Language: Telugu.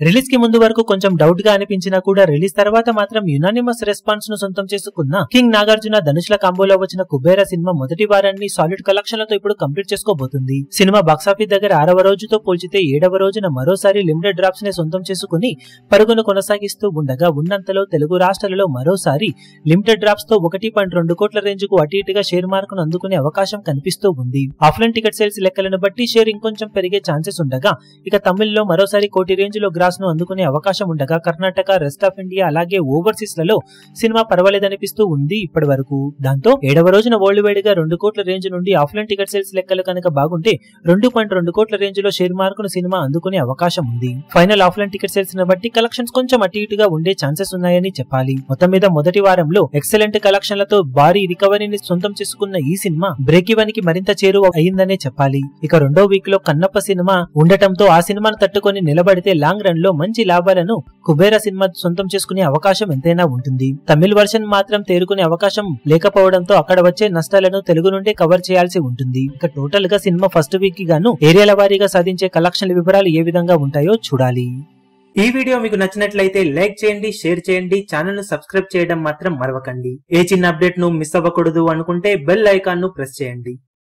రిలీజ్ కి ముందు వరకు కొంచెం డౌట్ గా అనిపించినా కూడా రిలీజ్ తర్వాత మాత్రం యునానిమస్ రెస్పాన్స్ ను సొంతం చేసుకున్న కింగ్ నాగార్జున ధనుష్ల కాంబోలో వచ్చిన కుబేరా సినిమా మొదటి వారాన్ని సాలిడ్ కలెక్షన్లతో ఇప్పుడు కంప్లీట్ చేసుకోబోతుంది. సినిమా బాక్సాఫీస్ దగ్గర 6వ రోజుతో పోల్చితే 7వ రోజున మరోసారి లిమిటెడ్ డ్రాప్స్ ని సొంతం చేసుకుని పరుగును కొనసాగిస్తూ ఉండగా ఉన్నంతలో తెలుగు రాష్ట్రాలలో మరోసారి లిమిటెడ్ డ్రాప్స్ తో 1.2 కోట్ల రేంజ్ కు అటు ఇటుగా షేర్ మార్కును అందుకునే అవకాశం కనిపిస్తూ ఉంది. ఆఫ్లైన్ టికెట్ సేల్స్ లెక్కలను బట్టి షేర్ ఇంకొంచెం పెరిగే ఛాన్సెస్ ఉండగా ఇక తమిళ్లో మరోసారి కోటి రేంజ్ లో గ్రాస్ ను అందుకునే అవకాశం ఉండగా కర్ణాటక, రెస్ట్ ఆఫ్ ఇండియా అలాగే ఓవర్సీస్ లలో సినిమా పర్వాలేదనిపిస్తూ ఉంది ఇప్పటి వరకు. దాంతో 7వ రోజున వరల్డ్ వైడ్ గా 2 కోట్ల రేంజ్ నుండి ఆఫ్లైన్ టికెట్ సేల్స్ లెక్కలు కనుక బాగుంటే 2.2 కోట్ల రేంజ్ లో షేర్ మార్కును సినిమా అందుకునే అవకాశం ఉంది. ఫైనల్ ఆఫ్లైన్ టికెట్ సేల్స్ ని బట్టి కలెక్షన్స్ కొంచెం అటు ఇటుగా ఉండే ఛాన్సెస్ ఉన్నాయని చెప్పాలి. మొత్తం మీద మొదటి వారంలో ఎక్సలెంట్ కలెక్షన్లతో భారీ రికవరీని సొంతం చేసుకున్న ఈ సినిమా బ్రేక్ ఈవెన్ కి మరింత చేరువ అయిందనే చెప్పాలి. ఇక రెండో వీక్ లో కన్నప్ప సినిమా ఉండటంతో ఆ సినిమాను తట్టుకొని నిలబడితే లాంగ్ రన్ లో మంచి లాభాలను కుబేరా సినిమా సొంతం చేసుకునే అవకాశం ఎంతైనా ఉంటుంది. తమిళ వర్షన్ మాత్రం తేరుకునే అవకాశం లేకపోవడంతో అక్కడ వచ్చే నష్టాలను తెలుగు నుండి కవర్ చేయాల్సి ఉంటుంది. ఇక టోటల్ గా సినిమా ఫస్ట్ వీక్ కి గాను ఏరియాల వారీగా సాధించే కలెక్షన్ల వివరాలు ఏ విధంగా ఉంటాయో చూడాలి. ఈ వీడియో మీకు నచ్చినట్లయితే లైక్ చేయండి, షేర్ చేయండి, ఛానల్ ను సబ్స్క్రైబ్ చేయడం మాత్రం మరవకండి. ఏ చిన్న అప్డేట్ ను మిస్ అవ్వకూడదు అనుకుంటే బెల్ ఐకాన్ ను ప్రెస్ చేయండి.